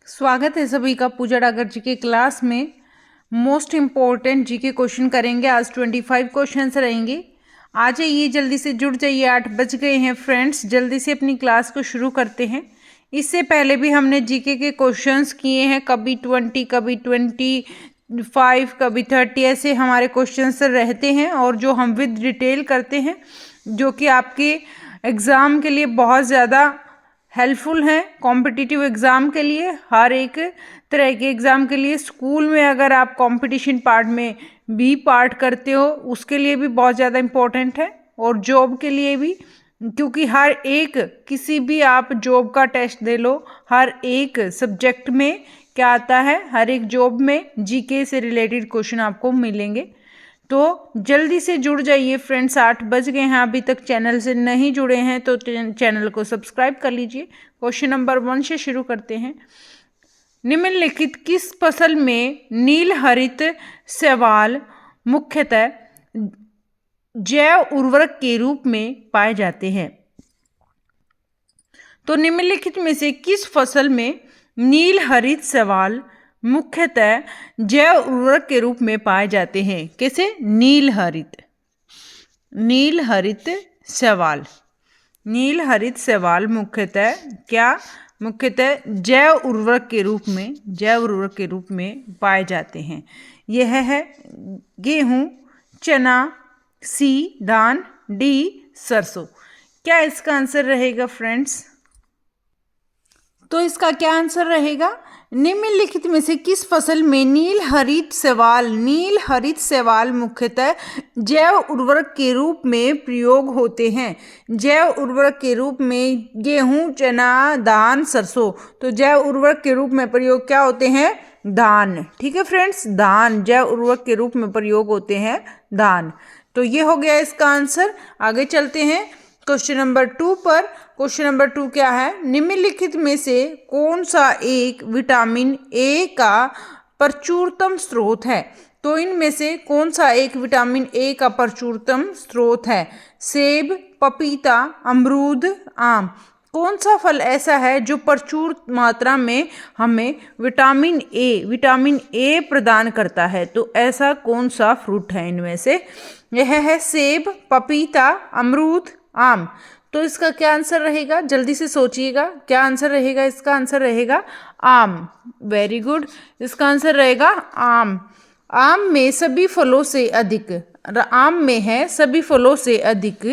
स्वागत है सभी का पूजा डागर जी के क्लास में। मोस्ट इम्पोर्टेंट जी के क्वेश्चन करेंगे। आज 25 क्वेश्चंस रहेंगे। आ जाइए, जल्दी से जुड़ जाइए। 8 बज गए हैं फ्रेंड्स, जल्दी से अपनी क्लास को शुरू करते हैं। इससे पहले भी हमने जीके के क्वेश्चंस किए हैं, कभी 20, कभी 25, कभी 30, ऐसे हमारे क्वेश्चंस रहते हैं और जो हम विद डिटेल करते हैं, जो कि आपके एग्ज़ाम के लिए बहुत ज़्यादा हेल्पफुल हैं। कॉम्पिटिटिव एग्ज़ाम के लिए, हर एक तरह के एग्ज़ाम के लिए, स्कूल में अगर आप कंपटीशन पार्ट में भी पार्ट करते हो उसके लिए भी बहुत ज़्यादा इम्पोर्टेंट है, और जॉब के लिए भी, क्योंकि हर एक किसी भी आप जॉब का टेस्ट दे लो, हर एक सब्जेक्ट में क्या आता है, हर एक जॉब में जीके से रिलेटेड क्वेश्चन आपको मिलेंगे। तो जल्दी से जुड़ जाइए फ्रेंड्स। 8 बज गए हैं, अभी तक चैनल से नहीं जुड़े हैं तो चैनल को सब्सक्राइब कर लीजिए। क्वेश्चन नंबर 1 से शुरू करते हैं। निम्नलिखित किस फसल में नील हरित शैवाल मुख्यतः जैव उर्वरक के रूप में पाए जाते हैं? तो निम्नलिखित में से किस फसल में नील हरित शैवाल मुख्यतः जैव उर्वरक के रूप में पाए जाते हैं? कैसे? नील हरित शैवाल, नील हरित शैवाल मुख्यतः क्या? मुख्यतः जैव उर्वरक के रूप में पाए जाते हैं। यह है गेहूं, चना, सी धान, डी सरसों। क्या इसका आंसर रहेगा फ्रेंड्स? तो इसका क्या आंसर रहेगा? निम्नलिखित में से किस फसल में नील हरित शैवाल मुख्यतः जैव उर्वरक के रूप में प्रयोग होते हैं? जैव उर्वरक के रूप में गेहूं, चना, धान, सरसों। तो जैव उर्वरक के रूप में प्रयोग क्या होते हैं? धान। ठीक है फ्रेंड्स, धान जैव उर्वरक के रूप में प्रयोग होते हैं, धान। तो ये हो गया इसका आंसर। आगे चलते हैं क्वेश्चन नंबर 2 पर। क्वेश्चन नंबर 2 क्या है? निम्नलिखित में से कौन सा एक विटामिन ए का प्रचुरतम स्रोत है? तो इनमें से कौन सा एक विटामिन ए का प्रचुरतम स्रोत है? सेब, पपीता, अमरूद, आम। कौन सा फल ऐसा है जो प्रचुर मात्रा में हमें विटामिन ए प्रदान करता है? तो ऐसा कौन सा फ्रूट है इनमें से? यह है सेब, पपीता, अमरूद, आम। तो इसका क्या आंसर रहेगा? जल्दी से सोचिएगा, क्या आंसर रहेगा? इसका आंसर रहेगा आम। वेरी गुड, इसका आंसर रहेगा आम। आम में सभी फलों से अधिक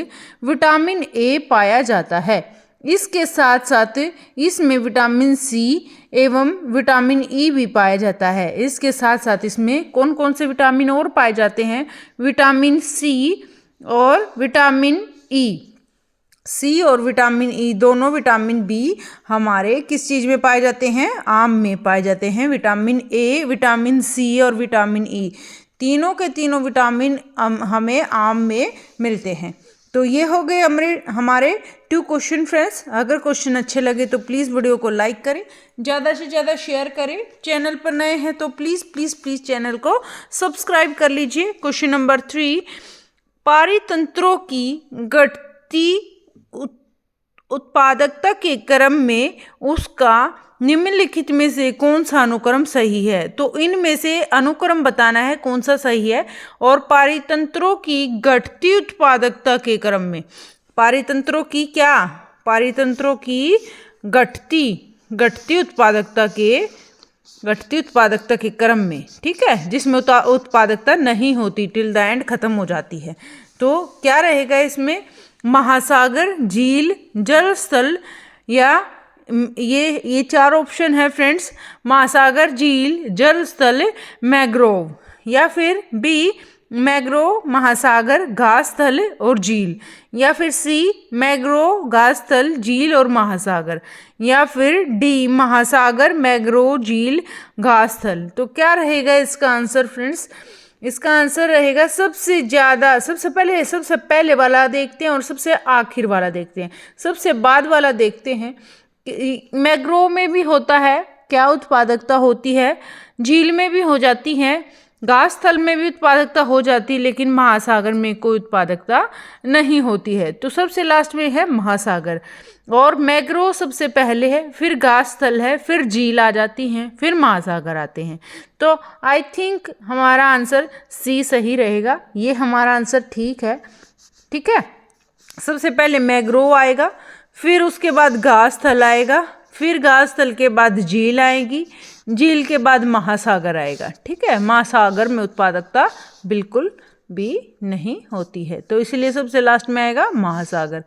विटामिन ए पाया जाता है। इसके साथ साथ इसमें विटामिन सी एवं विटामिन ई भी पाया जाता है। इसके साथ साथ इसमें कौन कौन से विटामिन और पाए जाते हैं? विटामिन सी और विटामिन ई। सी और विटामिन ई, दोनों विटामिन बी हमारे किस चीज़ में पाए जाते हैं? आम में पाए जाते हैं। विटामिन ए, विटामिन सी और विटामिन ई, तीनों के तीनों विटामिन हमें आम में मिलते हैं। तो ये हो गए हमारे 2 क्वेश्चन फ्रेंड्स। अगर क्वेश्चन अच्छे लगे तो प्लीज़ वीडियो को लाइक करें, ज़्यादा से ज़्यादा शेयर करें। चैनल पर नए हैं तो प्लीज़ चैनल को सब्सक्राइब कर लीजिए। क्वेश्चन नंबर 3, पारितंत्रों की घटती उत्पादकता के क्रम में उसका निम्नलिखित में से कौन सा अनुक्रम सही है? तो इनमें से अनुक्रम बताना है कौन सा सही है। और पारितंत्रों की घटती उत्पादकता के क्रम में, पारितंत्रों की घटती उत्पादकता के क्रम में, ठीक है, जिसमें उत्पादकता नहीं होती, टिल द एंड खत्म हो जाती है। तो क्या रहेगा इसमें? महासागर, झील, जल स्थल, या ये 4 ऑप्शन है फ्रेंड्स। महासागर, झील, जल स्थल, मैंग्रोव। या फिर बी मैंग्रोव, महासागर, घास स्थल और झील। या फिर सी मैंग्रोव, घास स्थल, झील और महासागर। या फिर डी महासागर, मैंग्रोव, झील, घास स्थल। तो क्या रहेगा इसका आंसर फ्रेंड्स? इसका आंसर रहेगा सबसे पहले वाला देखते हैं और सबसे आखिर वाला देखते हैं। सबसे बाद वाला देखते हैं। मैंग्रोव में भी होता है, क्या उत्पादकता होती है? झील में भी हो जाती है, घास स्थल में भी उत्पादकता हो जाती है, लेकिन महासागर में कोई उत्पादकता नहीं होती है। तो सबसे लास्ट में है महासागर। और मैंग्रोव सबसे पहले है, फिर घास स्थल है, फिर झील आ जाती हैं, फिर महासागर आते हैं। तो आई थिंक हमारा आंसर सी सही रहेगा। ये हमारा आंसर ठीक है। ठीक है, सबसे पहले मैंग्रोव आएगा, फिर उसके बाद घास स्थल आएगा, फिर घास स्थल के बाद झील आएगी, झील के बाद महासागर आएगा। ठीक है, महासागर में उत्पादकता बिल्कुल भी नहीं होती है, तो इसलिए सबसे लास्ट में आएगा महासागर।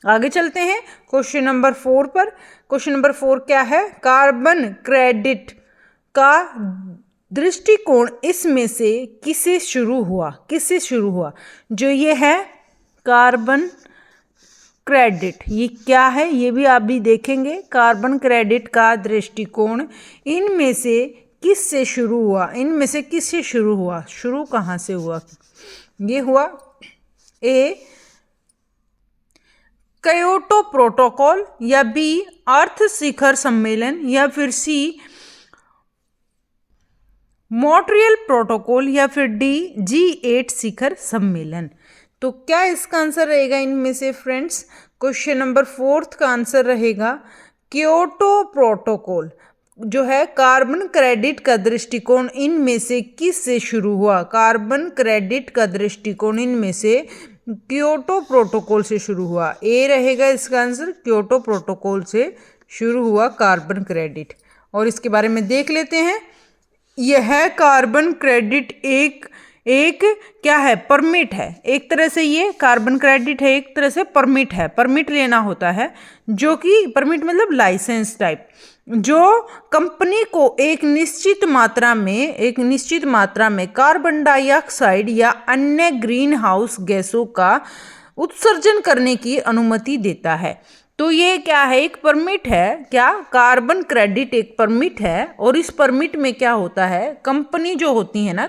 आगे चलते हैं क्वेश्चन नंबर 4 पर। क्वेश्चन नंबर 4 क्या है? कार्बन क्रेडिट का दृष्टिकोण इसमें से किससे शुरू हुआ? किससे शुरू हुआ? जो ये है कार्बन क्रेडिट, ये क्या है ये भी आप भी देखेंगे। कार्बन क्रेडिट का दृष्टिकोण इनमें से किससे शुरू हुआ? इनमें से किससे शुरू हुआ? शुरू कहाँ से हुआ? ये हुआ ए क्योटो प्रोटोकॉल, या बी अर्थ शिखर सम्मेलन, या फिर सी मॉन्ट्रियल प्रोटोकॉल, या फिर डी G8 शिखर सम्मेलन। तो क्या इसका आंसर रहेगा इनमें से फ्रेंड्स? क्वेश्चन नंबर 4 का आंसर रहेगा क्योटो प्रोटोकॉल। जो है कार्बन क्रेडिट का दृष्टिकोण इनमें से किस से शुरू हुआ? कार्बन क्रेडिट का दृष्टिकोण इनमें से क्योटो प्रोटोकॉल से शुरू हुआ। ए रहेगा इसका आंसर, क्योटो प्रोटोकॉल से शुरू हुआ कार्बन क्रेडिट। और इसके बारे में देख लेते हैं। यह कार्बन क्रेडिट एक क्या है? परमिट है। एक तरह से ये कार्बन क्रेडिट है, एक तरह से परमिट है। परमिट लेना होता है, जो कि परमिट मतलब लाइसेंस टाइप, जो कंपनी को एक निश्चित मात्रा में कार्बन डाइऑक्साइड या अन्य ग्रीन हाउस गैसों का उत्सर्जन करने की अनुमति देता है। तो ये क्या है? एक परमिट है। क्या? कार्बन क्रेडिट एक परमिट है। और इस परमिट में क्या होता है? कंपनी जो होती है ना,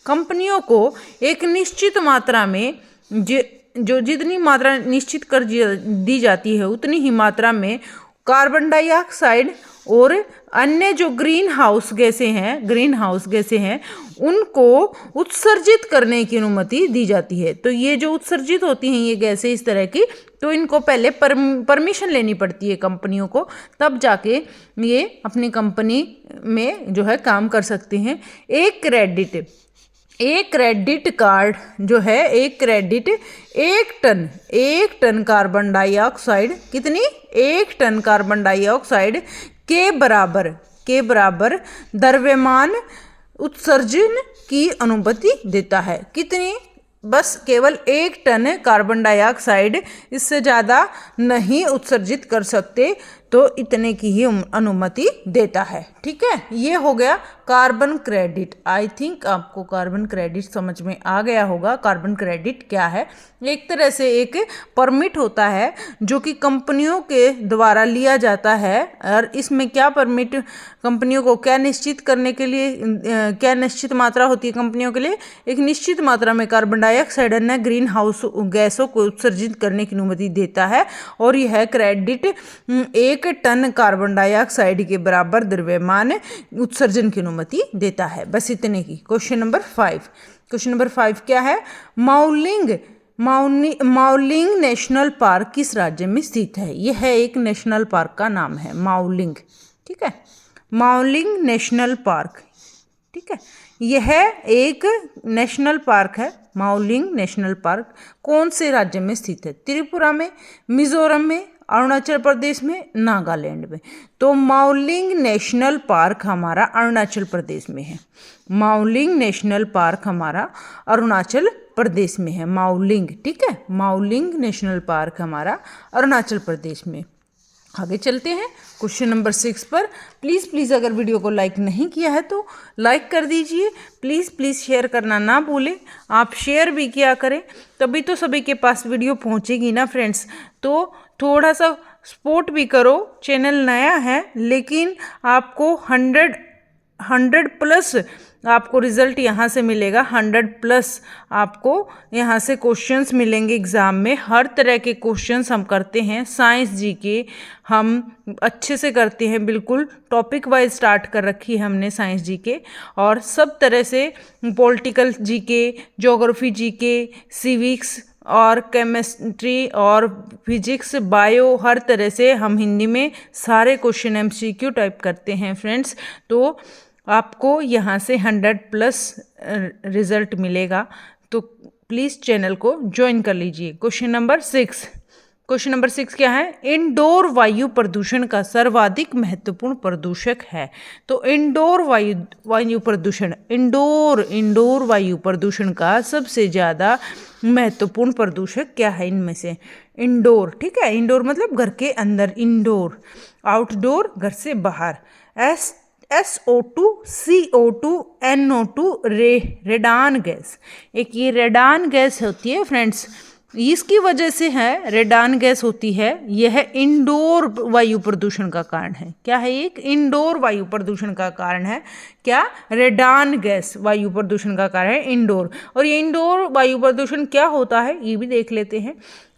कंपनियों को एक निश्चित मात्रा में जो जितनी मात्रा निश्चित कर दी जाती है उतनी ही मात्रा में कार्बन डाइऑक्साइड और अन्य जो ग्रीन हाउस गैसें हैं उनको उत्सर्जित करने की अनुमति दी जाती है। तो ये जो उत्सर्जित होती हैं ये गैसें इस तरह की, तो इनको पहले परमिशन लेनी पड़ती है कंपनियों को, तब जाके ये अपनी कंपनी में जो है काम कर सकते हैं। एक क्रेडिट कार्ड जो है, एक क्रेडिट 1 टन कार्बन डाइऑक्साइड, कितनी? 1 टन कार्बन डाइऑक्साइड के बराबर द्रव्यमान उत्सर्जन की अनुमति देता है। कितनी? बस केवल 1 टन कार्बन डाइऑक्साइड, इससे ज़्यादा नहीं उत्सर्जित कर सकते, तो इतने की ही अनुमति देता है। ठीक है, ये हो गया कार्बन क्रेडिट। आई थिंक आपको कार्बन क्रेडिट समझ में आ गया होगा। कार्बन क्रेडिट क्या है? एक तरह से एक परमिट होता है जो कि कंपनियों के द्वारा लिया जाता है। और इसमें क्या परमिट कंपनियों को क्या निश्चित करने के लिए, क्या निश्चित मात्रा होती है कंपनियों के लिए? एक निश्चित मात्रा में कार्बन डाइऑक्साइड अन्य ग्रीन हाउस गैसों को उत्सर्जित करने की अनुमति देता है। और यह क्रेडिट 1 टन कार्बन डाइऑक्साइड के बराबर द्रव्यमान उत्सर्जन की अनुमति देता है। बस इतने की। क्वेश्चन नंबर 5 क्या है? माउलिंग नेशनल पार्क किस राज्य में स्थित है? यह एक नेशनल पार्क का नाम है, माउलिंग। ठीक है, माउलिंग नेशनल पार्क। ठीक है, यह एक नेशनल पार्क है। माउलिंग नेशनल पार्क कौन से राज्य में स्थित है? त्रिपुरा में, मिजोरम में, अरुणाचल प्रदेश में, नागालैंड में। तो माउलिंग नेशनल पार्क हमारा अरुणाचल प्रदेश में है। माउलिंग नेशनल पार्क हमारा अरुणाचल प्रदेश में है। माउलिंग, ठीक है, माउलिंग नेशनल पार्क हमारा अरुणाचल प्रदेश में। आगे चलते हैं क्वेश्चन नंबर 6 पर। प्लीज़ अगर वीडियो को लाइक नहीं किया है तो लाइक कर दीजिए। प्लीज़ शेयर करना ना भूलें। आप शेयर भी किया करें, तभी तो सभी के पास वीडियो पहुंचेगी ना फ्रेंड्स। तो थोड़ा सा सपोर्ट भी करो। चैनल नया है लेकिन आपको 100 100+ आपको रिजल्ट यहाँ से मिलेगा। 100+ आपको यहाँ से क्वेश्चंस मिलेंगे एग्ज़ाम में। हर तरह के क्वेश्चंस हम करते हैं। साइंस जीके हम अच्छे से करते हैं, बिल्कुल टॉपिक वाइज स्टार्ट कर रखी है हमने साइंस जीके, और सब तरह से political GK, geography GK, civics और केमिस्ट्री और फिजिक्स, बायो, हर तरह से हम हिंदी में सारे क्वेश्चन MCQ टाइप करते हैं फ्रेंड्स। तो आपको यहाँ से 100+ रिजल्ट मिलेगा, तो प्लीज़ चैनल को ज्वाइन कर लीजिए। क्वेश्चन नंबर 6 क्या है? इंडोर वायु प्रदूषण का सर्वाधिक महत्वपूर्ण प्रदूषक है। तो इंडोर वायु प्रदूषण, इंडोर वायु प्रदूषण का सबसे ज़्यादा महत्वपूर्ण प्रदूषक क्या है इनमें से? इंडोर, ठीक है, इंडोर मतलब घर के अंदर, इंडोर, आउटडोर घर से बाहर। SO2, CO2, NO2 radon gas, एक ये रेडान गैस होती है फ्रेंड्स, इसकी वजह से है, रेडान गैस होती है, यह इंडोर वायु प्रदूषण का कारण है। क्या है? एक इंडोर वायु प्रदूषण का कारण है। क्या? रेडान गैस वायु प्रदूषण का कारण है इंडोर। और ये इंडोर वायु प्रदूषण क्या होता है ये भी देख लेते हैं।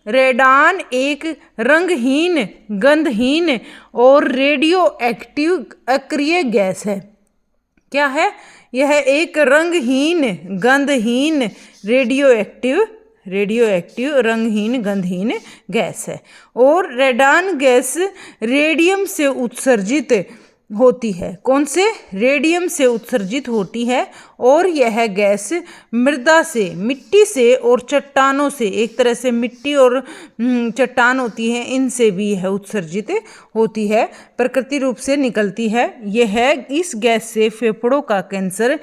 रेडान एक रंगहीन, गंधहीन और रेडियो एक्टिव अक्रिय गैस है। क्या है? यह एक रंगहीन, गंधहीन, रेडियो एक्टिव रंगहीन गंधहीन गैस है। और रेडान गैस रेडियम से उत्सर्जित होती है। कौन से? रेडियम से उत्सर्जित होती है। और यह गैस मृदा से, मिट्टी से और चट्टानों से, एक तरह से मिट्टी और चट्टान होती है, इनसे भी यह उत्सर्जित होती है, प्राकृतिक रूप से निकलती है। यह इस गैस से फेफड़ों का कैंसर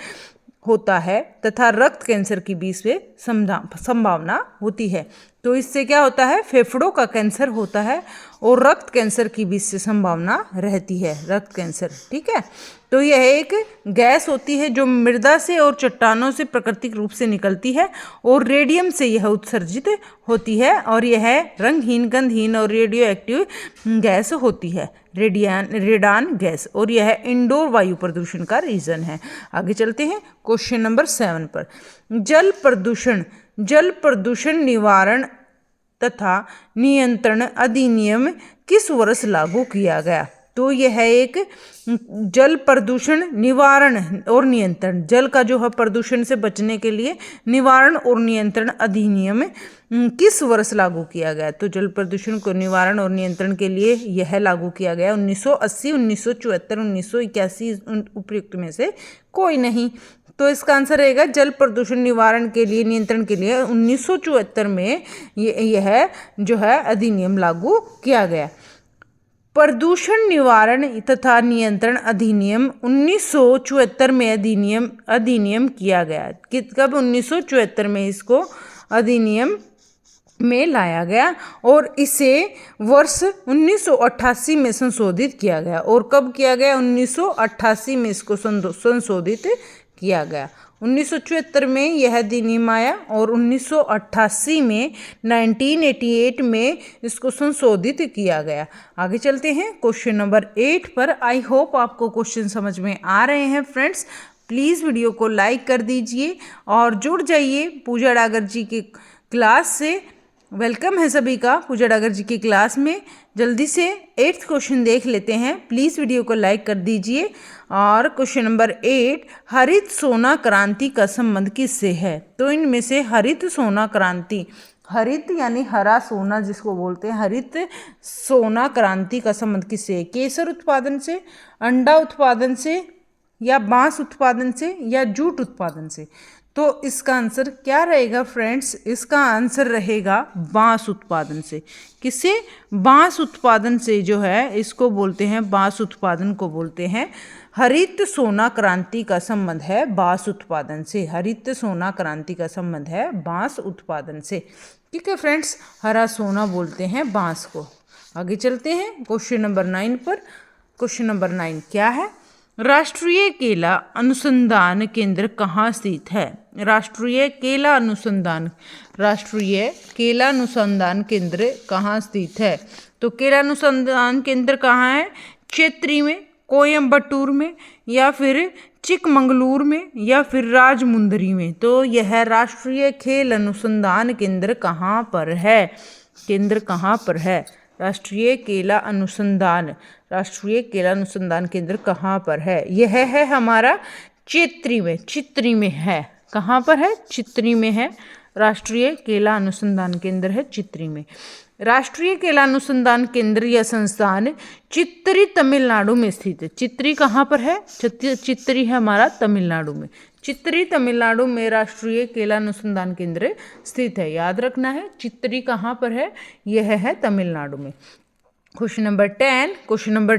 होता है तथा रक्त कैंसर की भी इसमें संभावना होती है। तो इससे क्या होता है? फेफड़ों का कैंसर होता है और रक्त कैंसर की भी इससे संभावना रहती है, रक्त कैंसर, ठीक है। तो यह एक गैस होती है जो मृदा से और चट्टानों से प्राकृतिक रूप से निकलती है और रेडियम से यह उत्सर्जित होती है, और यह रंगहीन, गंधहीन और रेडियो एक्टिव गैस होती है, रेडान गैस, और यह इंडोर वायु प्रदूषण का रीजन है। आगे चलते हैं क्वेश्चन नंबर 7 पर। जल प्रदूषण निवारण तथा नियंत्रण अधिनियम किस वर्ष लागू किया गया? तो यह एक जल प्रदूषण निवारण और नियंत्रण, जल का जो है प्रदूषण से बचने के लिए निवारण और नियंत्रण अधिनियम किस वर्ष लागू किया गया? तो जल प्रदूषण को निवारण और नियंत्रण के लिए यह लागू किया गया 1980, 1974, 1981, उपयुक्त में से कोई नहीं। तो इसका आंसर रहेगा जल प्रदूषण निवारण के लिए, नियंत्रण के लिए 1974 में यह जो है अधिनियम लागू किया गया। प्रदूषण निवारण तथा नियंत्रण अधिनियम 1974 में अधिनियम किया गया। कब? 1974 में इसको अधिनियम में लाया गया और इसे वर्ष 1988 में संशोधित किया गया। और कब किया गया? 1988 में इसको संशोधित किया गया। 1974 में यह अधिनियम आया और 1988 में 1988 में इसको संशोधित किया गया। आगे चलते हैं क्वेश्चन नंबर 8 पर। आई होप आपको क्वेश्चन समझ में आ रहे हैं फ्रेंड्स। प्लीज़ वीडियो को लाइक कर दीजिए और जुड़ जाइए पूजा डागर जी की क्लास से। वेलकम है सभी का पूजा डागर जी की क्लास में। जल्दी से 8th क्वेश्चन देख लेते हैं। प्लीज़ वीडियो को लाइक कर दीजिए। और क्वेश्चन नंबर 8, हरित सोना क्रांति का संबंध किससे है? तो इनमें से हरित सोना क्रांति, हरित यानी हरा सोना जिसको बोलते हैं, हरित सोना क्रांति का संबंध किससे है? केसर उत्पादन से, अंडा उत्पादन से, या बांस उत्पादन से, या जूट उत्पादन से? तो इसका आंसर क्या रहेगा फ्रेंड्स? इसका आंसर रहेगा बांस उत्पादन से। किससे? बांस उत्पादन से जो है इसको बोलते हैं, बांस उत्पादन को बोलते हैं। हरित सोना क्रांति का संबंध है बांस उत्पादन से। हरित सोना क्रांति का संबंध है बांस उत्पादन से। ठीक है फ्रेंड्स, हरा सोना बोलते हैं बांस को। आगे चलते हैं क्वेश्चन नंबर 9 पर। क्वेश्चन नंबर 9 क्या है? राष्ट्रीय केला अनुसंधान केंद्र कहाँ स्थित है? राष्ट्रीय केला अनुसंधान केंद्र कहाँ स्थित है? तो केला अनुसंधान केंद्र कहाँ है? क्षेत्री में। कोयम्बटूर में या फिर चिकमंगलूर में या फिर राजमुंदरी में। तो यह राष्ट्रीय खेल अनुसंधान केंद्र कहाँ पर है? केंद्र कहाँ पर है? राष्ट्रीय केला अनुसंधान केंद्र कहाँ पर है? यह है हमारा चित्री में। चित्री में है। कहाँ पर है? चित्री में है। राष्ट्रीय केला अनुसंधान केंद्र है चित्री में। राष्ट्रीय केला अनुसंधान केंद्र या संस्थान चित्तरी तमिलनाडु में स्थित है। चित्तरी कहाँ पर है? चित्तरी है हमारा तमिलनाडु में। चित्तरी तमिलनाडु में राष्ट्रीय केला अनुसंधान केंद्र स्थित है। याद रखना है चित्तरी कहाँ पर है? यह है तमिलनाडु में। क्वेश्चन नंबर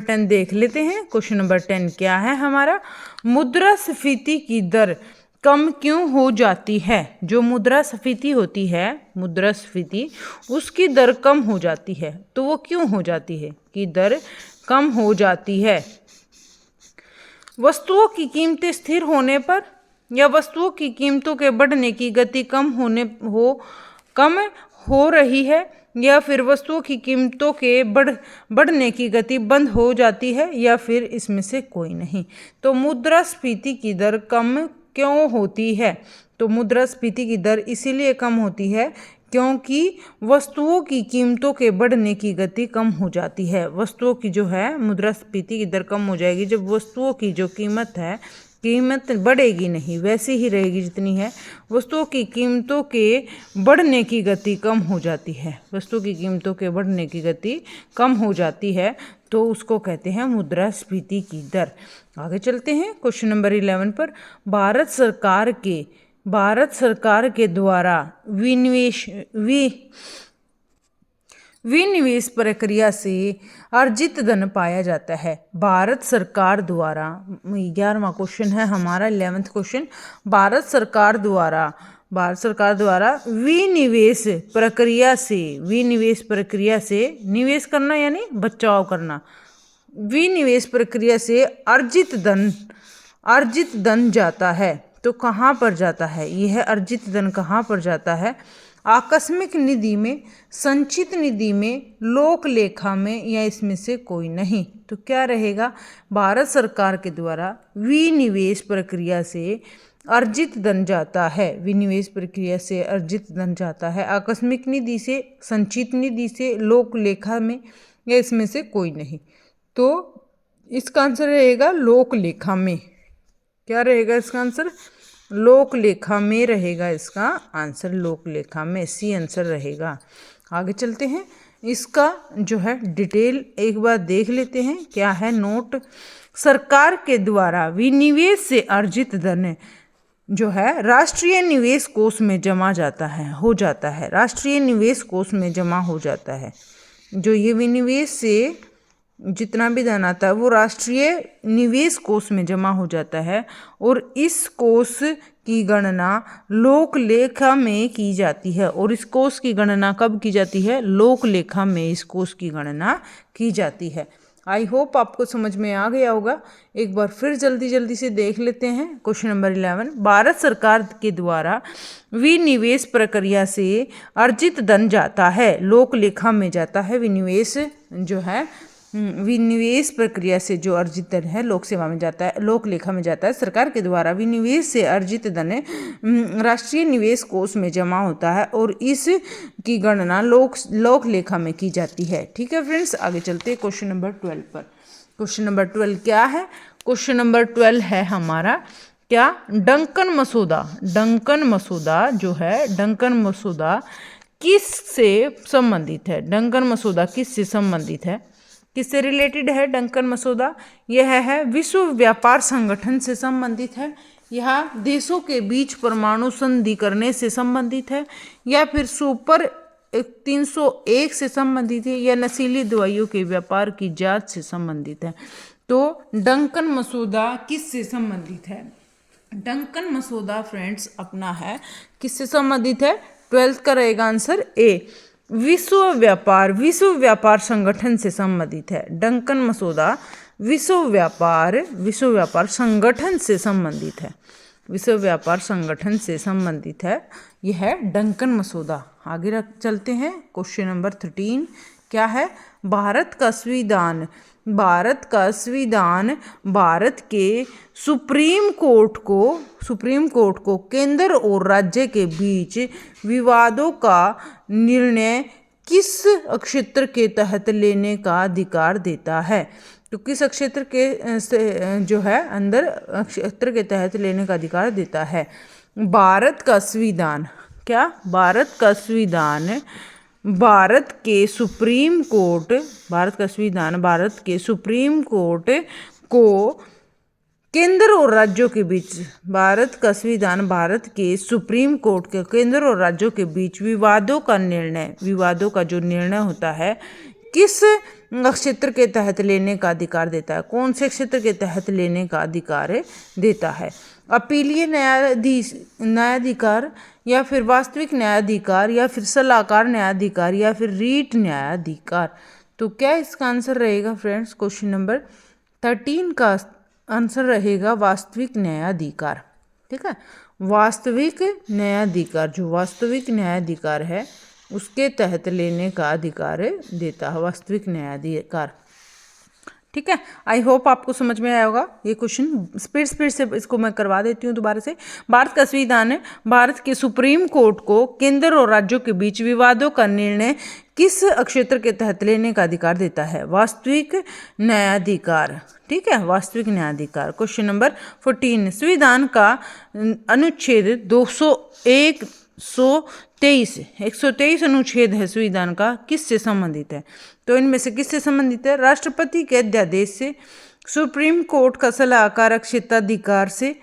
10 देख लेते हैं। क्वेश्चन नंबर 10 क्या है हमारा? मुद्रास्फीति की दर कम क्यों हो जाती है? जो मुद्रास्फीति होती है, मुद्रास्फीति, उसकी दर कम हो जाती है। तो वो क्यों हो जाती है कि दर कम हो जाती है? वस्तुओं की कीमतें स्थिर होने पर, या वस्तुओं की कीमतों के बढ़ने की गति कम हो रही है, या फिर वस्तुओं की कीमतों के बढ़ने की गति बंद हो जाती है, या फिर इसमें से कोई नहीं। तो मुद्रास्फीति की दर कम क्यों होती है? तो मुद्रास्फीति की दर इसीलिए कम होती है क्योंकि वस्तुओं की कीमतों के बढ़ने की गति कम हो जाती है। वस्तुओं की जो है मुद्रास्फीति की दर कम हो जाएगी जब वस्तुओं की जो कीमत है, कीमत बढ़ेगी नहीं, वैसी ही रहेगी जितनी है। वस्तुओं की कीमतों के बढ़ने की गति कम हो जाती है। वस्तुओं की कीमतों के बढ़ने की गति कम हो जाती है तो उसको कहते हैं मुद्रास्फीति की दर। आगे चलते हैं क्वेश्चन नंबर 11 पर। भारत सरकार के द्वारा विनिवेश प्रक्रिया से अर्जित धन पाया जाता है। भारत सरकार द्वारा, 11वां क्वेश्चन है हमारा, 11th क्वेश्चन। भारत सरकार द्वारा विनिवेश प्रक्रिया से निवेश करना यानी बचाव करना, विनिवेश प्रक्रिया से अर्जित धन जाता है। तो कहाँ पर जाता है? यह अर्जित धन कहाँ पर जाता है? आकस्मिक निधि में, संचित निधि में, लोक लेखा में, या इसमें से कोई नहीं। तो क्या रहेगा? भारत सरकार के द्वारा विनिवेश प्रक्रिया से अर्जित धन जाता है। विनिवेश प्रक्रिया से अर्जित धन जाता है आकस्मिक निधि से, संचित निधि से, लोक लेखा में, या इसमें से कोई नहीं। तो इसका आंसर रहेगा लोक लेखा में। क्या रहेगा इसका आंसर? लोक लेखा में रहेगा इसका आंसर, लोक लेखा में, सी आंसर रहेगा। आगे चलते हैं। इसका जो है डिटेल एक बार देख लेते हैं। क्या है नोट? सरकार के द्वारा विनिवेश से अर्जित धन जो है राष्ट्रीय निवेश कोष में जमा हो जाता है। राष्ट्रीय निवेश कोष में जमा हो जाता है। जो ये विनिवेश से जितना भी धन आता है वो राष्ट्रीय निवेश कोष में जमा हो जाता है, और इस कोष की गणना लोक लेखा में की जाती है। और इस कोष की गणना कब की जाती है? लोक लेखा में इस कोष की गणना की जाती है। आई होप आपको समझ में आ गया होगा। एक बार फिर जल्दी से देख लेते हैं क्वेश्चन नंबर 11। भारत सरकार के द्वारा विनिवेश प्रक्रिया से अर्जित धन जाता है, लोक लेखा में जाता है। विनिवेश जो है, विनिवेश प्रक्रिया से जो अर्जित धन है लोक सेवा में जाता है, लोक लेखा में जाता है। सरकार के द्वारा विनिवेश से अर्जित धन राष्ट्रीय निवेश कोष में जमा होता है, और इस की गणना लोक लेखा में की जाती है। ठीक है फ्रेंड्स, आगे चलते हैं क्वेश्चन नंबर 12 पर। क्वेश्चन नंबर 12 क्या है? क्वेश्चन नंबर 12 है हमारा क्या? डंकन मसौदा जो है, डंकन मसौदा किससे संबंधित है? डंकन मसौदा किससे संबंधित है? किससे रिलेटेड है डंकन मसौदा? यह है विश्व व्यापार संगठन से संबंधित है, यह देशों के बीच परमाणु संधि करने से संबंधित है, या फिर सुपर 301 से संबंधित है, या नशीली दवाइयों के व्यापार की जांच से संबंधित है। तो डंकन मसौदा किससे संबंधित है? डंकन मसौदा फ्रेंड्स अपना है किससे संबंधित है? 12th का रहेगा आंसर ए, विश्व व्यापार संगठन से संबंधित है। डंकन मसौदा विश्व व्यापार संगठन से संबंधित है। विश्व व्यापार संगठन से संबंधित है यह है डंकन मसौदा। आगे चलते हैं क्वेश्चन नंबर 13 क्या है? भारत का संविधान भारत का संविधान भारत के सुप्रीम कोर्ट को केंद्र और राज्य के बीच विवादों का निर्णय किस क्षेत्र के तहत लेने का अधिकार देता है? तो किस क्षेत्र के जो है अंदर क्षेत्र के तहत लेने का अधिकार देता है? भारत का संविधान भारत के सुप्रीम कोर्ट को केंद्र और राज्यों के बीच भारत का संविधान भारत के सुप्रीम कोर्ट के केंद्र और राज्यों के बीच विवादों का जो निर्णय होता है किस क्षेत्र के तहत लेने का अधिकार देता है? कौन से क्षेत्र के तहत लेने का अधिकार देता है? अपीलीय न्यायाधिकार या फिर वास्तविक न्यायाधिकार या फिर सलाहकार न्यायाधिकार या फिर रीट न्यायाधिकार? तो क्या इसका आंसर रहेगा फ्रेंड्स? क्वेश्चन नंबर 13 का आंसर रहेगा वास्तविक न्यायाधिकार। ठीक है, वास्तविक न्यायाधिकार है उसके तहत लेने का अधिकार देता है वास्तविक न्यायाधिकार। ठीक है, आई होप आपको समझ में आया होगा। ये क्वेश्चन स्पीड से इसको मैं करवा देती हूँ दोबारा से। भारत का संविधान भारत के सुप्रीम कोर्ट को केंद्र और राज्यों के बीच विवादों का निर्णय किस क्षेत्र के तहत लेने का अधिकार देता है? वास्तविक न्यायाधिकार। ठीक है, वास्तविक न्यायाधिकार। क्वेश्चन नंबर 14, संविधान का अनुच्छेद 123 अनुच्छेद है संविधान का किससे संबंधित है? तो इनमें से किससे संबंधित है? राष्ट्रपति के अध्यादेश से, सुप्रीम कोर्ट का सलाहकार क्षेत्राधिकार से,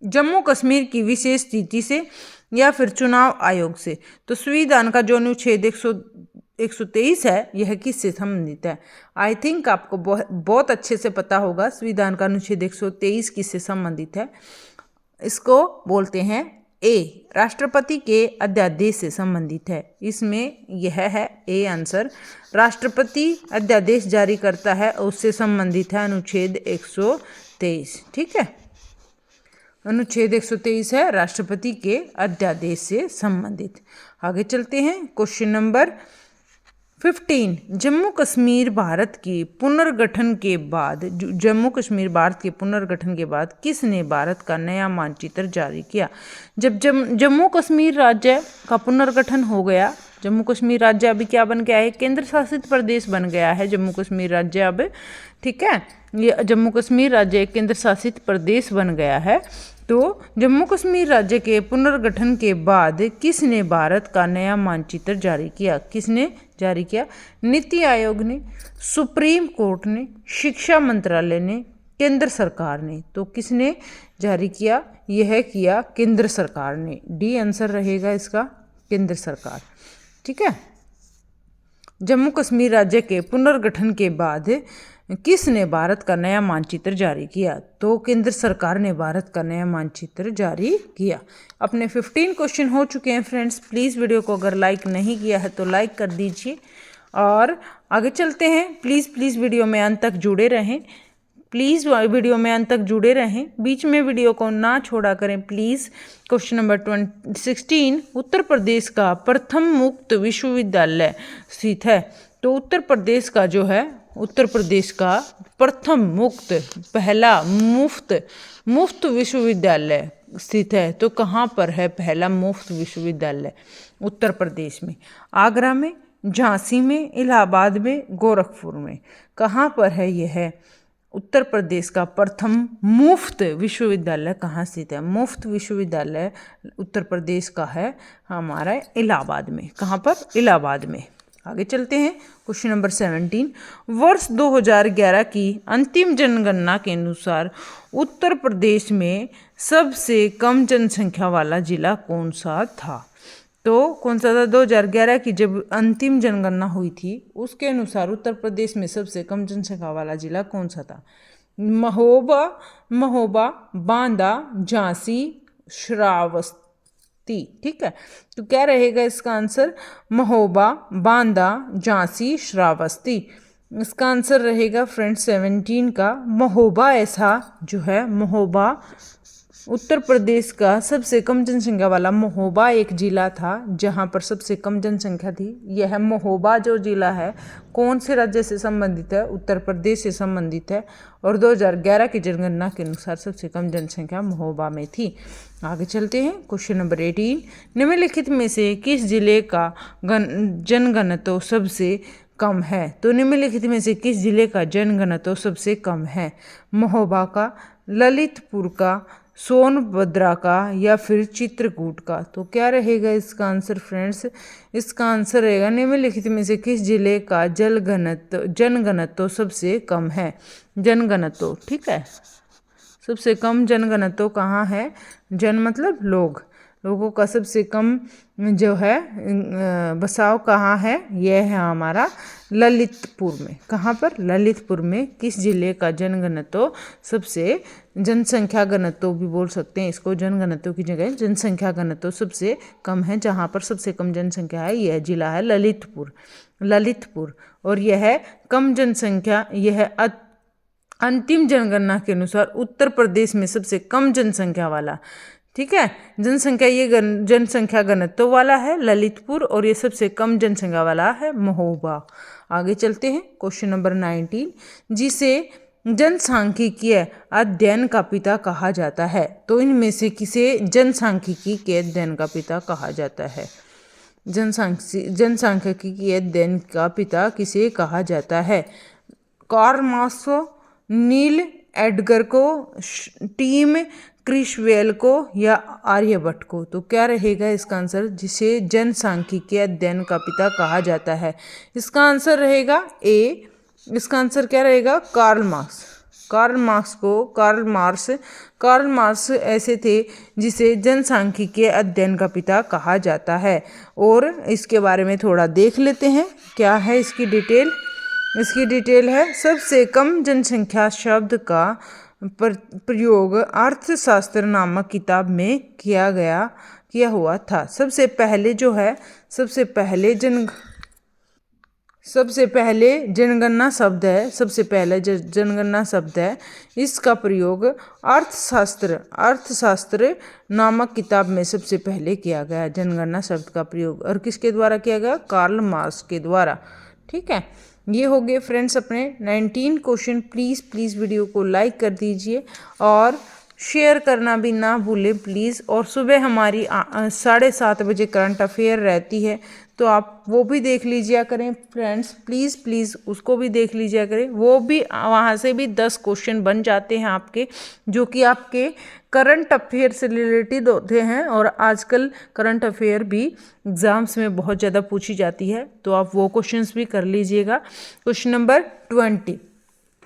जम्मू कश्मीर की विशेष स्थिति से या फिर चुनाव आयोग से। तो संविधान का जो अनुच्छेद 123 है यह किससे संबंधित है? आई थिंक आपको बहुत अच्छे से पता होगा संविधान का अनुच्छेद 123 किससे संबंधित है। इसको बोलते हैं ए, राष्ट्रपति के अध्यादेश से संबंधित है। इसमें यह है ए आंसर। राष्ट्रपति अध्यादेश जारी करता है उससे संबंधित है अनुच्छेद 123। ठीक है, अनुच्छेद 123 है राष्ट्रपति के अध्यादेश से संबंधित। आगे चलते हैं। क्वेश्चन नंबर 15, जम्मू कश्मीर भारत के पुनर्गठन के बाद किसने भारत का नया मानचित्र जारी किया? जब जम्मू कश्मीर राज्य का पुनर्गठन हो गया, जम्मू कश्मीर राज्य अभी क्या बन गया है? केंद्र शासित प्रदेश बन गया है जम्मू कश्मीर राज्य अब। ठीक है, ये जम्मू कश्मीर राज्य एक केंद्र शासित प्रदेश बन गया है। तो जम्मू कश्मीर राज्य के पुनर्गठन के बाद किसने भारत का नया मानचित्र जारी किया? किसने जारी किया? नीति आयोग ने, सुप्रीम कोर्ट ने, शिक्षा मंत्रालय ने, केंद्र सरकार ने। तो किसने जारी किया? यह किया केंद्र सरकार ने। डी आंसर रहेगा इसका, केंद्र सरकार। ठीक है, जम्मू कश्मीर राज्य के पुनर्गठन के बाद किसने भारत का नया मानचित्र जारी किया? तो केंद्र सरकार ने भारत का नया मानचित्र जारी किया। अपने 15 क्वेश्चन हो चुके हैं फ्रेंड्स। प्लीज़ वीडियो को अगर लाइक नहीं किया है तो लाइक कर दीजिए और आगे चलते हैं। प्लीज़ वीडियो में अंत तक जुड़े रहें। बीच में वीडियो को ना छोड़ा करें please. Question number 16, Uttar Pradesh का प्रथम मुक्त विश्वविद्यालय स्थित है। तो उत्तर प्रदेश का प्रथम पहला मुफ्त विश्वविद्यालय स्थित है। तो कहाँ पर है पहला मुफ्त विश्वविद्यालय? उत्तर प्रदेश में। आगरा में, झांसी में, इलाहाबाद में, गोरखपुर में। कहाँ पर है यह उत्तर प्रदेश का प्रथम मुफ्त विश्वविद्यालय? कहाँ स्थित है? मुफ्त विश्वविद्यालय उत्तर प्रदेश का है हमारा इलाहाबाद में। कहाँ पर? इलाहाबाद में। आगे चलते हैं। क्वेश्चन नंबर 17, वर्ष 2011 की अंतिम जनगणना के अनुसार उत्तर प्रदेश में सबसे कम जनसंख्या वाला जिला कौन सा था? तो कौन सा था? 2011 की जब अंतिम जनगणना हुई थी उसके अनुसार उत्तर प्रदेश में सबसे कम जनसंख्या वाला जिला कौन सा था? महोबा, बांदा, झांसी, श्रावस्ती। ठीक है, तो क्या रहेगा इसका आंसर? महोबा, बांदा, झांसी, श्रावस्ती। इसका आंसर रहेगा फ्रेंड्स 17 का महोबा। ऐसा जो है महोबा उत्तर प्रदेश का सबसे कम जनसंख्या वाला महोबा एक जिला था जहां पर सबसे कम जनसंख्या थी। यह महोबा जो जिला है कौन से राज्य से संबंधित है? उत्तर प्रदेश से संबंधित है और 2011 की जनगणना के अनुसार सबसे कम जनसंख्या महोबा में थी। आगे चलते हैं। क्वेश्चन नंबर 18, निम्नलिखित में से किस जिले का जनघनत्व सबसे कम है? तो निम्नलिखित में से किस जिले का जनघनत्व सबसे कम है? महोबा का, ललितपुर का, सोनभद्रा का या फिर चित्रकूट का? तो क्या रहेगा इसका आंसर फ्रेंड्स? इसका आंसर रहेगा निम्नलिखित में से किस जिले का जनघनत्व सबसे कम है? जनघनत्व, ठीक है, सबसे कम जनघनत्व कहाँ है? जन मतलब लोगों का सबसे कम जो है बसाव कहाँ है? यह है हमारा ललितपुर में। कहाँ पर? ललितपुर में। किस जिले का जनघनत्व सबसे, जनसंख्या घनत्व भी बोल सकते हैं इसको, जनघनत्व की जगह जनसंख्या घनत्व सबसे कम है, जहाँ पर सबसे कम जनसंख्या है यह जिला है ललितपुर। और यह कम जनसंख्या, यह अंतिम जनगणना के अनुसार उत्तर प्रदेश में सबसे कम जनसंख्या वाला, ठीक है, जनसंख्या, ये जनसंख्या घनत्व वाला है ललितपुर और ये सबसे कम जनसंख्या वाला है महोबा। आगे चलते हैं। क्वेश्चन नंबर 19, जिसे जनसांख्यिकीय अध्ययन का पिता कहा जाता है? तो इनमें से किसे जनसांख्यिकी के अध्ययन का पिता कहा जाता है? जनसांख्यिकी के अध्ययन का पिता किसे कहा जाता है? कार्ल मार्क्स को, नील एडगर को, टीम क्रिशवेल को या आर्यभट्ट को? तो क्या रहेगा इसका आंसर? जिसे जनसांख्यिकी अध्ययन का पिता कहा जाता है, इसका आंसर रहेगा ए। इसका आंसर क्या रहेगा? कार्ल मार्क्स ऐसे थे जिसे जनसांख्यिकी अध्ययन का पिता कहा जाता है। और इसके बारे में थोड़ा देख लेते हैं, क्या है इसकी डिटेल? इसकी डिटेल है, सबसे कम जनसंख्या शब्द का प्रयोग अर्थशास्त्र नामक किताब में किया हुआ था। सबसे पहले जनगणना शब्द है, इसका प्रयोग अर्थशास्त्र नामक किताब में सबसे पहले किया गया। जनगणना शब्द का प्रयोग और किसके द्वारा किया गया? कार्ल मार्क्स के द्वारा, ठीक है। ये हो गए फ्रेंड्स अपने 19 क्वेश्चन। प्लीज़ वीडियो को लाइक कर दीजिए और शेयर करना भी ना भूलें प्लीज़। और सुबह हमारी 7:30 बजे करंट अफेयर रहती है, तो आप वो भी देख लीजिए करें फ्रेंड्स, प्लीज़ उसको भी देख लीजिए करें। वो भी वहाँ से भी 10 क्वेश्चन बन जाते हैं आपके, जो कि आपके करंट अफेयर से रिलेटेड होते हैं। और आजकल करंट अफेयर भी एग्ज़ाम्स में बहुत ज़्यादा पूछी जाती है, तो आप वो क्वेश्चंस भी कर लीजिएगा। क्वेश्चन नंबर 20,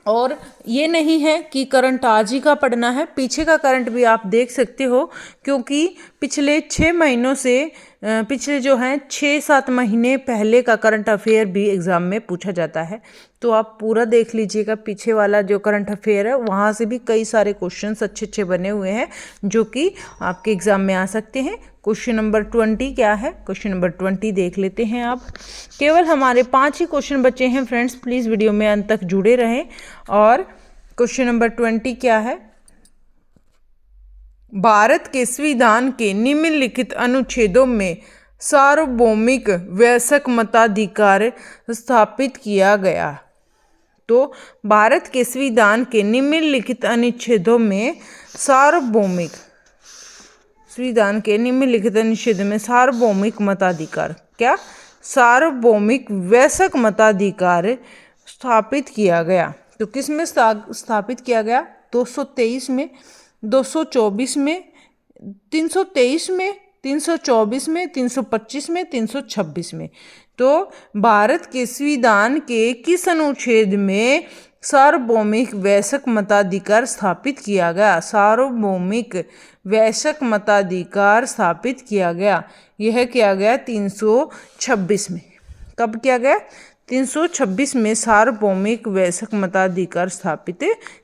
और ये नहीं है कि करंट आज ही का पढ़ना है, पीछे का करंट भी आप देख सकते हो, क्योंकि पिछले 6 महीनों से पिछले जो हैं 6-7 महीने पहले का करंट अफेयर भी एग्ज़ाम में पूछा जाता है। तो आप पूरा देख लीजिएगा, पीछे वाला जो करंट अफेयर है वहाँ से भी कई सारे क्वेश्चंस अच्छे बने हुए हैं जो कि आपके एग्ज़ाम में आ सकते हैं। क्वेश्चन नंबर 20 क्या है? क्वेश्चन नंबर 20 देख लेते हैं आप। केवल हमारे 5 ही क्वेश्चन बचे हैं फ्रेंड्स, प्लीज़ वीडियो में अंत तक जुड़े रहें। और क्वेश्चन नंबर 20 क्या है? भारत के संविधान के निम्नलिखित अनुच्छेदों में सार्वभौमिक वयस्क मताधिकार स्थापित किया गया। तो भारत के संविधान के निम्नलिखित अनुच्छेदों में सार्वभौमिक मताधिकार, क्या? सार्वभौमिक वयस्क मताधिकार स्थापित किया गया। तो किस में स्थापित किया गया? 223 में, 224 में, 323 में, 324 में, 325 में, 326 में। तो भारत के संविधान के किस अनुच्छेद में सार्वभौमिक वयस्क मताधिकार स्थापित किया गया? सार्वभौमिक वयस्क मताधिकार स्थापित किया गया, यह किया गया 326 में। कब किया गया? 326 में सार्वभौमिक वयस्क मताधिकार स्थापित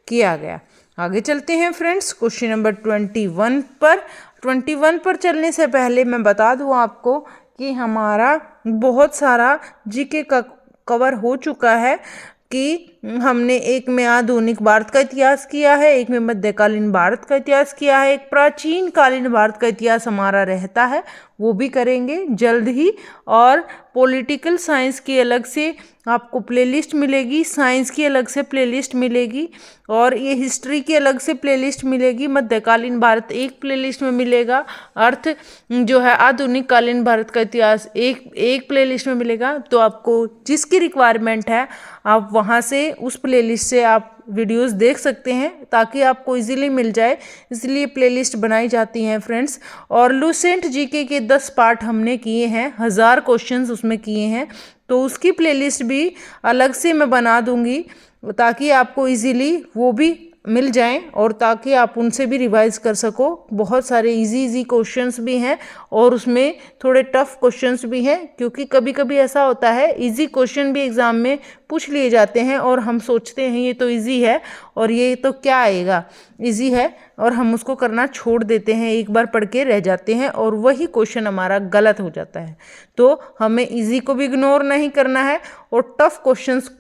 किया गया। आगे चलते हैं फ्रेंड्स क्वेश्चन नंबर 21 पर। 21 पर चलने से पहले मैं बता दूं आपको कि हमारा बहुत सारा जीके का कवर हो चुका है कि हमने एक में आधुनिक भारत का इतिहास किया है, एक में मध्यकालीन भारत का इतिहास किया है, एक प्राचीन कालीन भारत का इतिहास हमारा रहता है, वो भी करेंगे जल्द ही। और पॉलिटिकल साइंस की अलग से आपको प्लेलिस्ट मिलेगी, साइंस की अलग से प्लेलिस्ट मिलेगी, और ये हिस्ट्री की अलग से प्लेलिस्ट मिलेगी। मध्यकालीन भारत एक प्लेलिस्ट में मिलेगा, अर्थ जो है आधुनिक कालीन भारत का इतिहास एक प्लेलिस्ट में मिलेगा। तो आपको जिसकी रिक्वायरमेंट है आप वहाँ से उस प्लेलिस्ट से आप वीडियोस देख सकते हैं, ताकि आपको इजीली मिल जाए, इसलिए प्लेलिस्ट बनाई जाती हैं फ्रेंड्स। और लूसेंट जीके के 10 पार्ट हमने किए हैं, 1000 क्वेश्चंस उसमें किए हैं, तो उसकी प्लेलिस्ट भी अलग से मैं बना दूंगी, ताकि आपको इजीली वो भी मिल जाएं और ताकि आप उनसे भी रिवाइज कर सको। बहुत सारे इजी क्वेश्चंस भी हैं और उसमें थोड़े टफ क्वेश्चंस भी हैं, क्योंकि कभी कभी ऐसा होता है इजी क्वेश्चन भी एग्ज़ाम में पूछ लिए जाते हैं और हम सोचते हैं ये तो इजी है और ये तो क्या आएगा, इजी है, और हम उसको करना छोड़ देते हैं, एक बार पढ़ के रह जाते हैं और वही क्वेश्चन हमारा गलत हो जाता है। तो हमें इजी को भी इग्नोर नहीं करना है और टफ क्वेश्चंस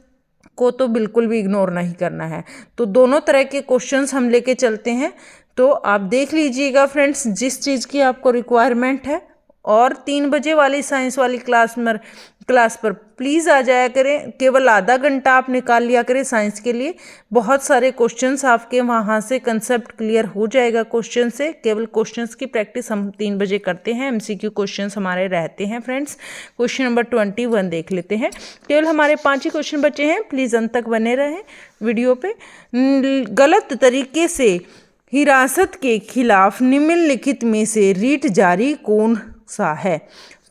को तो बिल्कुल भी इग्नोर नहीं करना है। तो दोनों तरह के क्वेश्चंस हम लेके चलते हैं, तो आप देख लीजिएगा फ्रेंड्स जिस चीज़ की आपको रिक्वायरमेंट है। और 3 बजे वाली साइंस वाली क्लास पर प्लीज़ आ जाया करें, केवल आधा घंटा आप निकाल लिया करें साइंस के लिए। बहुत सारे क्वेश्चंस आपके वहाँ से कंसेप्ट क्लियर हो जाएगा क्वेश्चन से। केवल क्वेश्चंस की प्रैक्टिस हम 3 बजे करते हैं, MCQ क्वेश्चंस हमारे रहते हैं फ्रेंड्स। क्वेश्चन नंबर 21 देख लेते हैं। केवल हमारे 5 ही क्वेश्चन बचे हैं, प्लीज़ अंत तक बने रहें वीडियो पे। गलत तरीके से हिरासत के खिलाफ निम्नलिखित में से रीट जारी कौन सा है?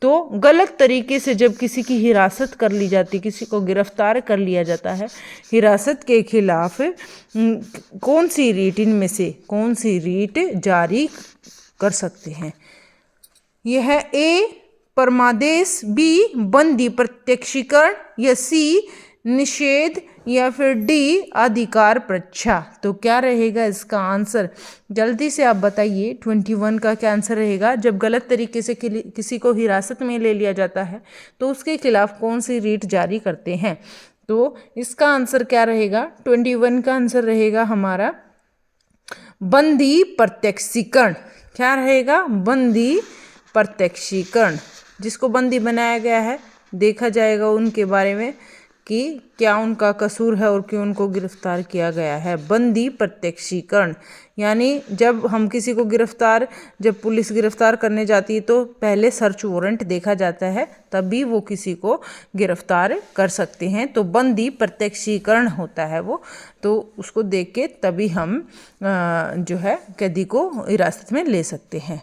तो गलत तरीके से जब किसी की हिरासत कर ली जाती, किसी को गिरफ्तार कर लिया जाता है हिरासत के खिलाफ, कौन सी रीट, इनमें से कौन सी रीट जारी कर सकते हैं? यह है ए परमादेश, बी बंदी प्रत्यक्षीकरण, या सी निषेध, या फिर डी अधिकार परीक्षा। तो क्या रहेगा इसका आंसर? जल्दी से आप बताइए 21 का क्या आंसर रहेगा? जब गलत तरीके से किसी को हिरासत में ले लिया जाता है तो उसके खिलाफ कौन सी रीट जारी करते हैं? तो इसका आंसर क्या रहेगा? 21 का आंसर रहेगा हमारा बंदी प्रत्यक्षीकरण। क्या रहेगा? बंदी प्रत्यक्षीकरण। जिसको बंदी बनाया गया है देखा जाएगा उनके बारे में कि क्या उनका कसूर है और क्यों उनको गिरफ्तार किया गया है। बंदी प्रत्यक्षीकरण यानी जब हम किसी को जब पुलिस गिरफ्तार करने जाती है तो पहले सर्च वारंट देखा जाता है, तभी वो किसी को गिरफ्तार कर सकते हैं। तो बंदी प्रत्यक्षीकरण होता है वो, तो उसको देख के तभी हम जो है कैदी को हिरासत में ले सकते हैं।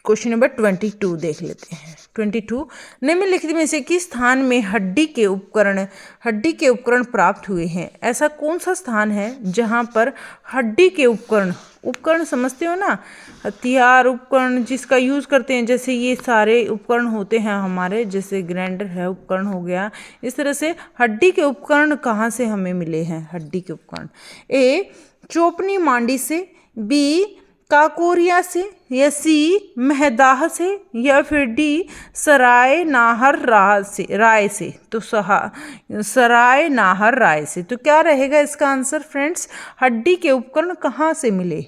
क्वेश्चन नंबर 22 देख लेते हैं। 22, निम्नलिखित में से किस स्थान में हड्डी के उपकरण प्राप्त हुए हैं? ऐसा कौन सा स्थान है जहां पर हड्डी के उपकरण समझते हो ना, हथियार उपकरण जिसका यूज़ करते हैं, जैसे ये सारे उपकरण होते हैं हमारे, जैसे ग्राइंडर है उपकरण हो गया, इस तरह से हड्डी के उपकरण कहाँ से हमें मिले हैं? हड्डी के उपकरण ए चोपनी मांडी से, बी काकोरिया से, या सी महदाह से, या फिर डी सराय नाहर राय से। तो सराय नाहर राय से। तो क्या रहेगा इसका आंसर फ्रेंड्स? हड्डी के उपकरण कहाँ से मिले?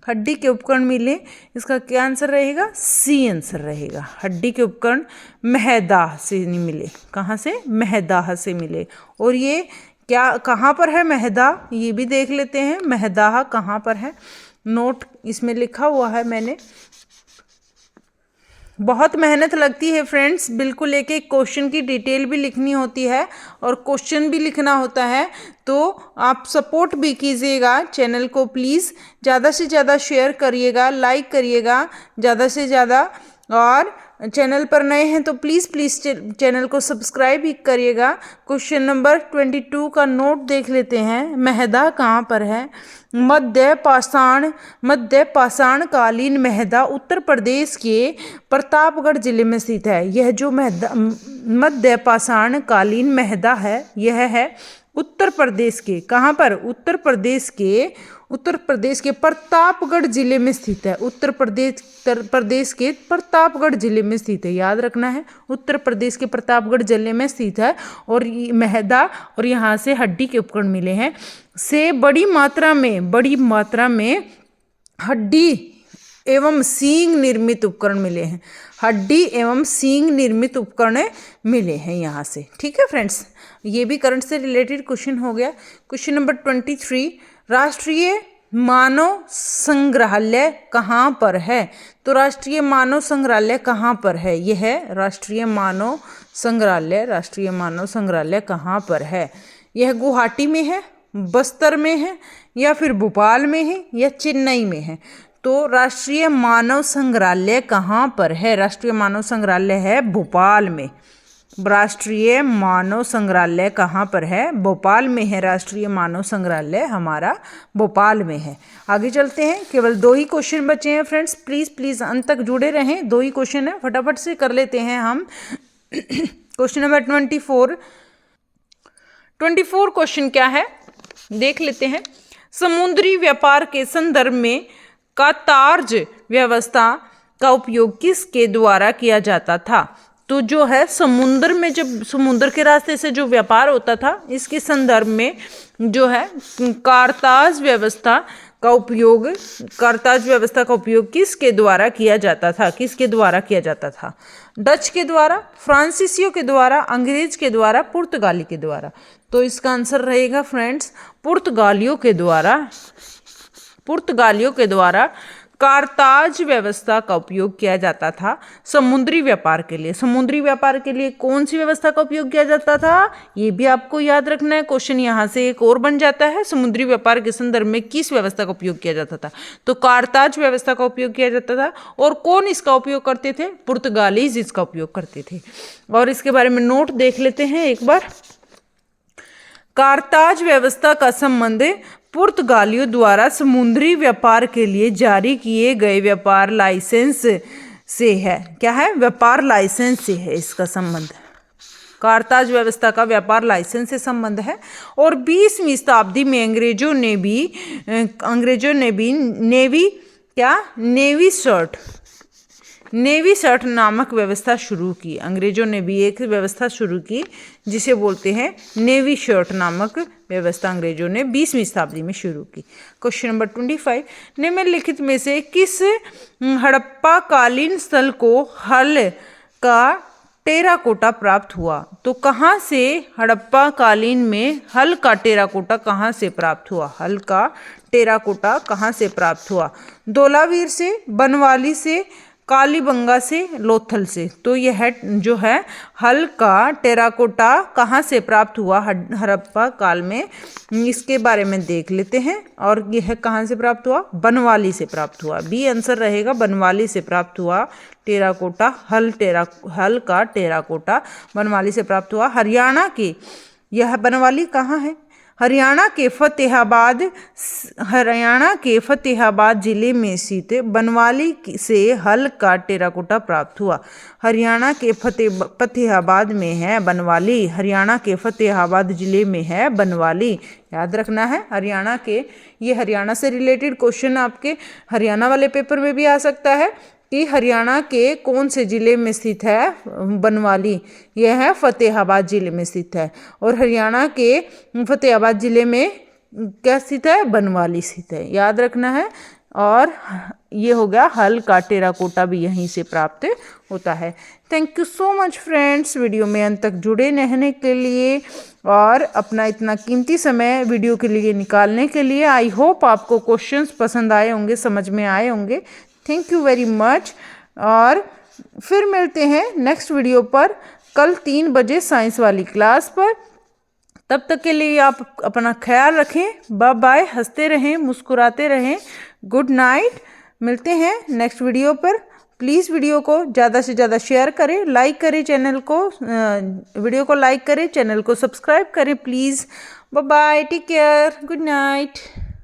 हड्डी के उपकरण मिले, इसका क्या आंसर रहेगा? सी आंसर रहेगा। हड्डी के उपकरण महदाह से नहीं मिले। कहाँ से? महदाह से मिले। और ये क्या कहाँ पर है महदाह? ये भी देख लेते हैं महदाह कहाँ पर है। नोट इसमें लिखा हुआ है मैंने। बहुत मेहनत लगती है फ्रेंड्स, बिल्कुल एक एक क्वेश्चन की डिटेल भी लिखनी होती है और क्वेश्चन भी लिखना होता है। तो आप सपोर्ट भी कीजिएगा चैनल को, प्लीज़ ज़्यादा से ज़्यादा शेयर करिएगा, लाइक करिएगा ज़्यादा से ज़्यादा, और चैनल पर नए हैं तो प्लीज़ चैनल को सब्सक्राइब भी करिएगा। क्वेश्चन नंबर 22 का नोट देख लेते हैं। महदा कहाँ पर है? मध्य पाषाण कालीन महदा उत्तर प्रदेश के प्रतापगढ़ जिले में स्थित है। यह जो मध्य पाषाण कालीन महदा है यह है उत्तर प्रदेश के, कहाँ पर, उत्तर प्रदेश के प्रतापगढ़ जिले में स्थित है। उत्तर प्रदेश के प्रतापगढ़ जिले में स्थित है, याद रखना है, उत्तर प्रदेश के प्रतापगढ़ जिले में स्थित है। और महदा और यहाँ से हड्डी के उपकरण मिले हैं। से बड़ी मात्रा में हड्डी एवं सींग निर्मित उपकरण मिले हैं। हड्डी एवं सींग निर्मित उपकरण मिले हैं यहाँ से। ठीक है फ्रेंड्स, ये भी करंट से रिलेटेड क्वेश्चन हो गया। क्वेश्चन नंबर 23, राष्ट्रीय मानव संग्रहालय कहाँ पर है? तो राष्ट्रीय मानव संग्रहालय कहाँ पर है? यह है राष्ट्रीय मानव संग्रहालय कहाँ पर है? यह गुवाहाटी में है, बस्तर में है, या फिर भोपाल में है, या चेन्नई में है? तो राष्ट्रीय मानव संग्रहालय कहाँ पर है? राष्ट्रीय मानव संग्रहालय है भोपाल में। राष्ट्रीय मानव संग्रहालय कहाँ पर है? भोपाल में है। राष्ट्रीय मानव संग्रहालय हमारा भोपाल में है। आगे चलते हैं, केवल 2 ही क्वेश्चन बचे हैं फ्रेंड्स, प्लीज़ अंत तक जुड़े रहें। 2 ही क्वेश्चन है, फटाफट से कर लेते हैं हम। क्वेश्चन नंबर 24 क्वेश्चन क्या है देख लेते हैं। समुद्री व्यापार के संदर्भ में कातार्ज व्यवस्था का उपयोग किसके द्वारा किया जाता था? तो जो है समुद्र में, जब समुद्र के रास्ते से जो व्यापार होता था, इसके संदर्भ में जो है कारताज व्यवस्था का उपयोग किसके द्वारा किया जाता था? डच के द्वारा, फ्रांसीसियों के द्वारा, अंग्रेज के द्वारा, पुर्तगाली के द्वारा? तो इसका आंसर रहेगा फ्रेंड्स पुर्तगालियों के द्वारा कारताज व्यवस्था का उपयोग किया जाता था समुद्री व्यापार के लिए। समुद्री व्यापार के लिए कौन सी व्यवस्था का उपयोग किया जाता था, ये भी आपको याद रखना है। क्वेश्चन यहाँ से एक और बन जाता है, समुद्री व्यापार के संदर्भ में किस व्यवस्था का उपयोग किया जाता था? तो कारताज व्यवस्था का उपयोग किया जाता था। और कौन इसका उपयोग करते थे? पुर्तगालीज इसका उपयोग करते थे। और इसके बारे में नोट देख लेते हैं एक बार। कारताज व्यवस्था का संबंध पुर्तगालियों द्वारा समुद्री व्यापार के लिए जारी किए गए व्यापार लाइसेंस से है। क्या है? व्यापार लाइसेंस से है इसका संबंध। कारताज व्यवस्था का व्यापार लाइसेंस से संबंध है। और 20वीं शताब्दी में अंग्रेजों ने भी नेवी शर्ट नामक व्यवस्था शुरू की। अंग्रेजों ने भी एक व्यवस्था शुरू की जिसे बोलते हैं नेवी शर्ट नामक व्यवस्था, अंग्रेजों ने 20वीं शताब्दी में शुरू की। क्वेश्चन नंबर 25, निम्नलिखित में से किस हड़प्पा कालीन स्थल को हल का टेराकोटा प्राप्त हुआ? तो कहाँ से हड़प्पा कालीन में हल का टेराकोटा कहाँ से प्राप्त हुआ? हल का टेराकोटा कहाँ से प्राप्त हुआ? धोलावीर से, बनवाली से, कालीबंगा से, लोथल से? तो यह जो है हल का टेराकोटा कहाँ से प्राप्त हुआ हड़प्पा काल में, इसके बारे में देख लेते हैं। और यह कहाँ से प्राप्त हुआ? बनवाली से प्राप्त हुआ। बी आंसर रहेगा, बनवाली से प्राप्त हुआ टेराकोटा। हल का टेराकोटा बनवाली से प्राप्त हुआ। हरियाणा के, यह बनवाली कहाँ है? हरियाणा के फतेहाबाद जिले में स्थित बनवाली से हल का टेराकोटा प्राप्त हुआ। हरियाणा के फतेहाबाद में है बनवाली। हरियाणा के फतेहाबाद जिले में है बनवाली, याद रखना है। ये हरियाणा से रिलेटेड क्वेश्चन आपके हरियाणा वाले पेपर में भी आ सकता है कि हरियाणा के कौन से जिले में स्थित है बनवाली? यह है फतेहाबाद जिले में स्थित है। और हरियाणा के फतेहाबाद जिले में क्या स्थित है? बनवाली स्थित है, याद रखना है। और ये हो गया हल का टेराकोटा भी यहीं से प्राप्त होता है। Thank you so much friends, video में अंत तक जुड़े रहने के लिए और अपना इतना कीमती समय वीडियो के लिए निकालने के लिए। आई होप आपको क्वेश्चंस पसंद आए होंगे, समझ में आए होंगे। Thank you very much. और फिर मिलते हैं नेक्स्ट वीडियो पर कल 3 बजे साइंस वाली क्लास पर। तब तक के लिए आप अपना ख्याल रखें। Bye bye. हंसते रहें, मुस्कुराते रहें। Good night. मिलते हैं नेक्स्ट वीडियो पर। प्लीज़ वीडियो को ज़्यादा से ज़्यादा शेयर करें, लाइक करें चैनल को, वीडियो को लाइक करें, चैनल को सब्सक्राइब करें please. Bye bye, take care, good night.